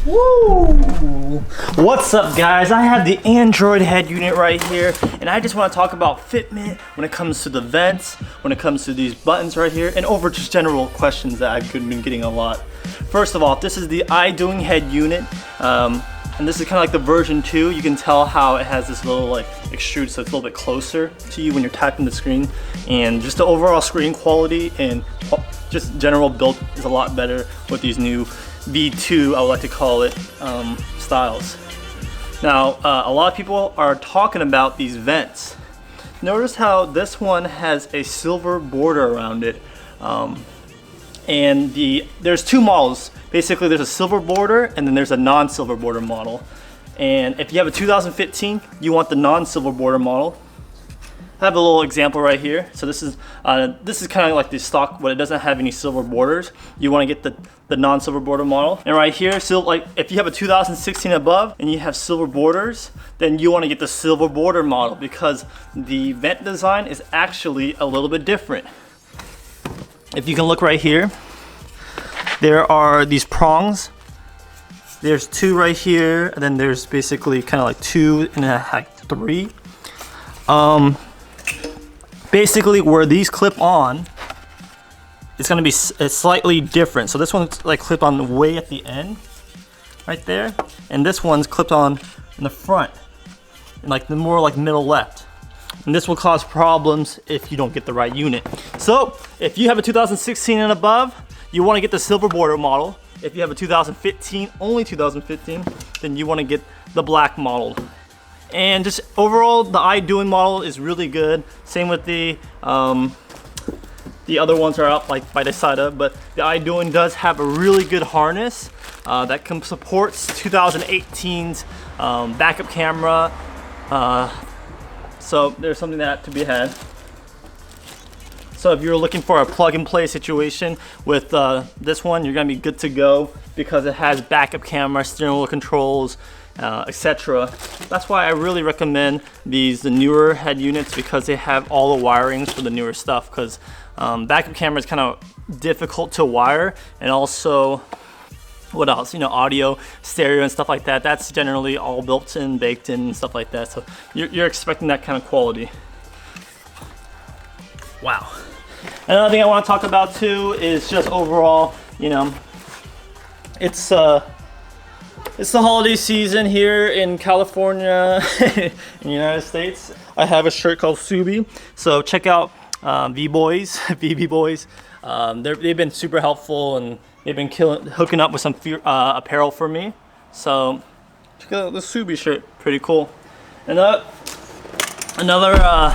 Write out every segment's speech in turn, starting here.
Woo! What's up, guys? I have the Android head unit right here, and I just want to talk about Fitment when it comes to the vents, when it comes to these buttons right here, and over just general questions that I've been getting a lot. First of all, this is the idoing head unit, and this is kind of like the version 2. You can tell how it has this little like extrude, so it's a little bit closer to you when you're tapping the screen, and just the overall screen quality and just general build is a lot better with these new V2, I would like to call it, styles. Now, a lot of people are talking about these vents. Notice how this one has a silver border around it. And there's two models. Basically, there's a silver border and then there's a non-silver border model. And if you have a 2015, you want the non-silver border model. I have a little example right here. So this is kind of like the stock, but it doesn't have any silver borders. You want to get the non-silver border model. And right here, so like if you have a 2016 above and you have silver borders, then you want to get the silver border model because the vent design is actually a little bit different. If you can look right here, there are these prongs. There's two right here, and then there's basically kind of like two and like three. Basically where these clip on, it's gonna be slightly different. So this one's like clipped on way at the end, right there, and this one's clipped on in the front, and like the more like middle left. And this will cause problems if you don't get the right unit. So if you have a 2016 and above, you want to get the silver border model. If you have a 2015, only 2015, then you want to get the black model. And just overall, the idoing model is really good. Same with the other ones are out like by the side of, but the idoing does have a really good harness that supports 2018's backup camera. So there's something that to be had. So if you're looking for a plug and play situation with this one, you're gonna be good to go because it has backup camera, steering wheel controls, etc. That's why I really recommend the newer head units because they have all the wirings for the newer stuff. Because backup camera is kind of difficult to wire, and also what else? You know, audio, stereo, and stuff like that. That's generally all built in, baked in, and stuff like that. So you're expecting that kind of quality. Wow. Another thing I want to talk about too is just overall, you know, it's the holiday season here in California, in the United States. I have a shirt called Subi, so check out V-Boys, VB Boys. They've been super helpful and they've been hooking up with some apparel for me. So check out the Subi shirt, pretty cool. And another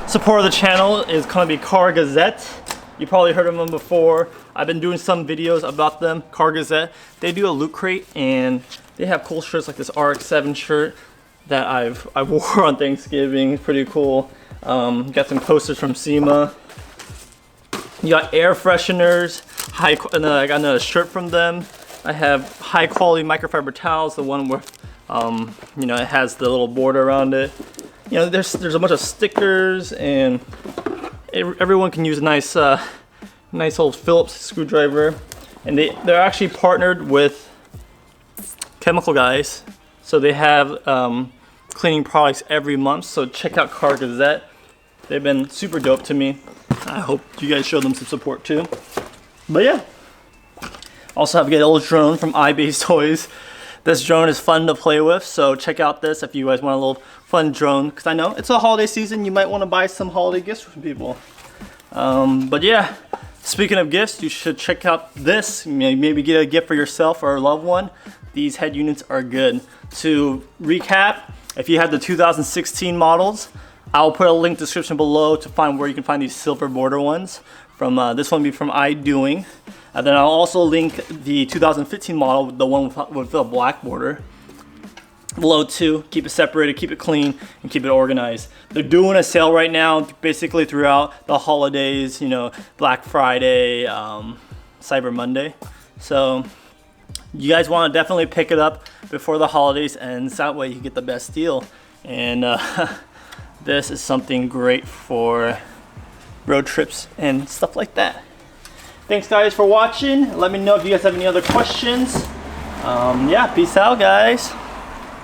supporter of the channel is going to be Gazette. You probably heard of them before. I've been doing some videos about them. Gazette. They do a loot crate and they have cool shirts like this RX-7 shirt that I wore on Thanksgiving. It's pretty cool. Got some posters from SEMA. You got air fresheners. And then I got another shirt from them. I have high quality microfiber towels. The one where you know, it has the little border around it. You know, there's a bunch of stickers, and everyone can use a nice old Phillips screwdriver. And they're actually partnered with chemical guys, so they have cleaning products every month. So check out Gazette. They've been super dope to me. I hope you guys show them some support too. But yeah, also have a good old drone from iBase Toys. This drone is fun to play with, so check out this if you guys want a little fun drone, because I know it's a holiday season. You might want to buy some holiday gifts from people. But yeah, speaking of gifts, you should check out this. Maybe get a gift for yourself or a loved one. These head units are good. To recap, if you have the 2016 models, I'll put a link in the description below to find where you can find these silver border ones. From this one will be from idoing. And then I'll also link the 2015 model, the one with the black border, below too. Keep it separated, keep it clean, and keep it organized. They're doing a sale right now, basically throughout the holidays, you know, Black Friday, Cyber Monday. So you guys want to definitely pick it up before the holidays, and that way you get the best deal. And this is something great for road trips and stuff like that. Thanks guys for watching. Let me know if you guys have any other questions. Yeah, peace out, guys.